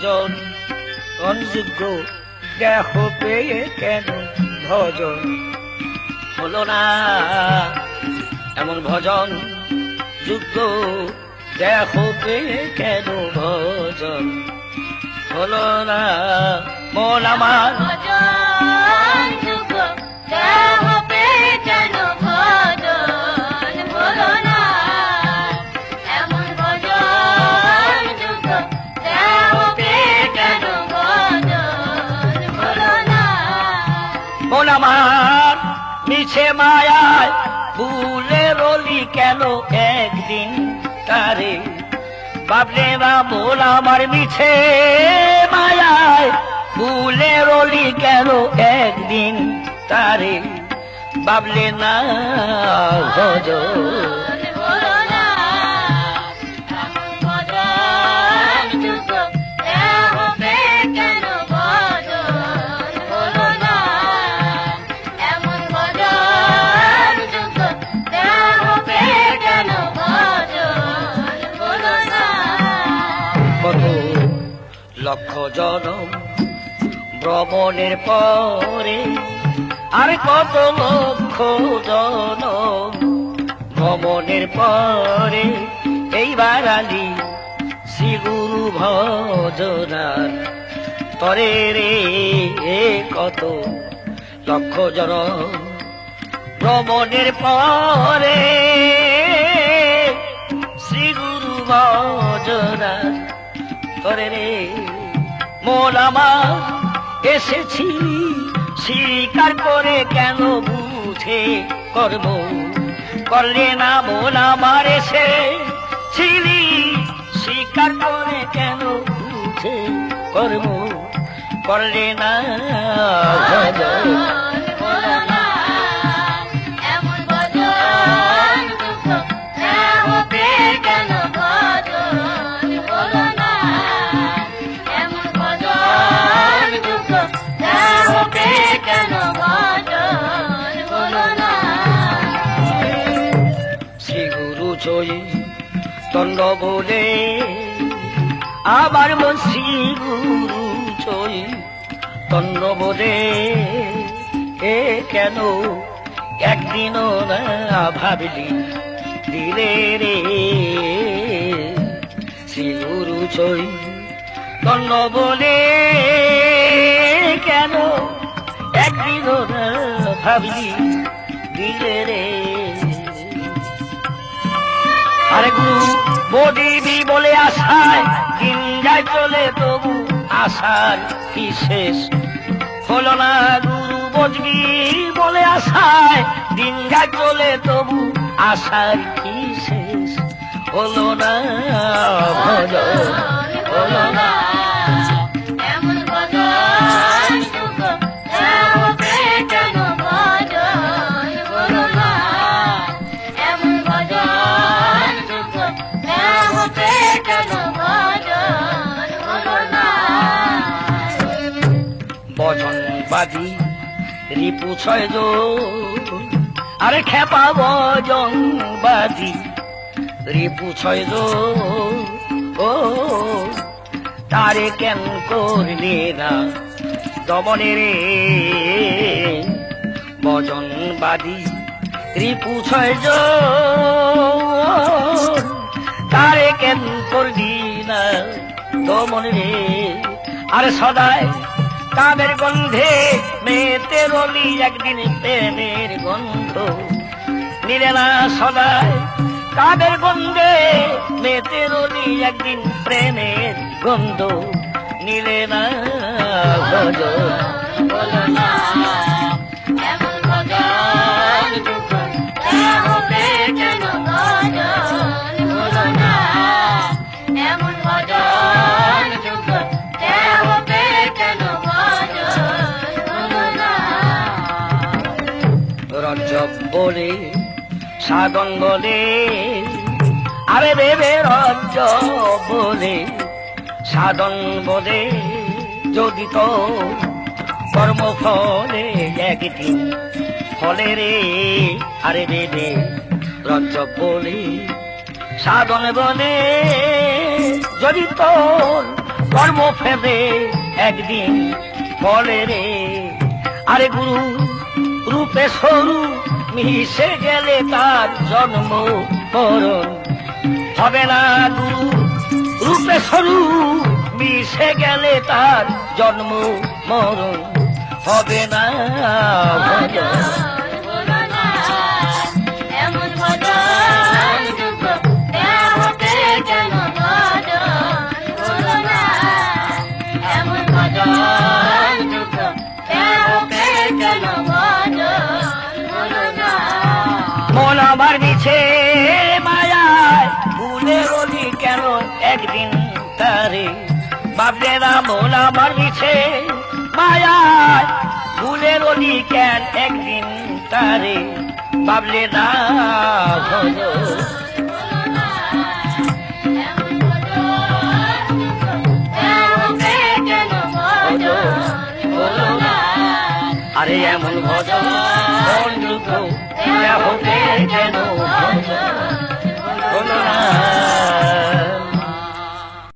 ভজন অনযোগ্য দেহ পেয়ে কেন ভজন হলো না এমন ভজন যোগ্য দেহ পেয়ে কেন ভজন হলো না মন আমার মন আমার মিছে মায়ায় ভুলে রলি কেন একদিন তারে ভাবলে না মন আমার মিছে মায়ায় ভুলে রলি কেন একদিন তারে ভাবলে না ভজন লক্ষ জনম ভ্রমণের পরে আর কত লক্ষ জনম ভ্রমণের পরে এইবার আলি শ্রী গুরু ভজনার তরে রে কত লক্ষ জনম ভ্রমণের পরে শ্রী গুরু ভজনার তরে রে মন আমার এসেছি স্বীকার করে কেন বুঝে কর্ম করলে না মন আমার এসেছিলি স্বীকার করে কেন বুঝে কর্ম করলে না তন্ন বলে আবার মন শ্রী গুরু চই তন্ন বলে এ কেন একদিনও না ভাবলি দিলে রে শ্রী গুরু চই তন্ন বলে কেন একদিনও না ভাবলি দিলে রে আরে গুরু বদিবি বলে আশায় দিন যায় চলে তবু আশার কি শেষ হলো না গুরু বদবি বলে আশায় দিন যায় চলে তবু আশার কি শেষ হলো না ভজন হলো না ভজনবাদী রিপু ছয়জন আরে খেপা ভজনবাদী রিপু ছয়জন ও তারে কেন করলে না দমনে রে ভজনবাদী রিপু ছয়জন তারে কেন করলি না দমনে রে আরে সদায় কামের গন্ধে মেতে রলি একদিন প্রেমের গন্ধ নিলে না সদায় কামের গন্ধে মেতে রলি একদিন প্রেমের গন্ধ নিলে না ভজন বলো না এমন ভজন হবে কেন ভজন বলো না এমন ভজন হবে কেন রজব বলে সাধন বলে আরে দেবে রজব বলে সাধন বলে যদি তো কর্মফলে একদিন ফলে রে আরে দেবে রজব বলে সাধন বলে যদি তোর কর্ম ফেলে একদিন বলে রে আরে গুরু রূপে সরু মিশে গেলে তার জন্ম মরণ হবে না গুরু রূপে সরু মিশে গেলে তার জন্ম মরণ হবে না মন আমার মিছে মায়ায় ভুলে রলি কেন একদিন তারে বাবলে না মন আমার মিছে মায়ায় ভুলে রলি কেন একদিন তারে বাবলে না আরে এমন ভজন হবে কেন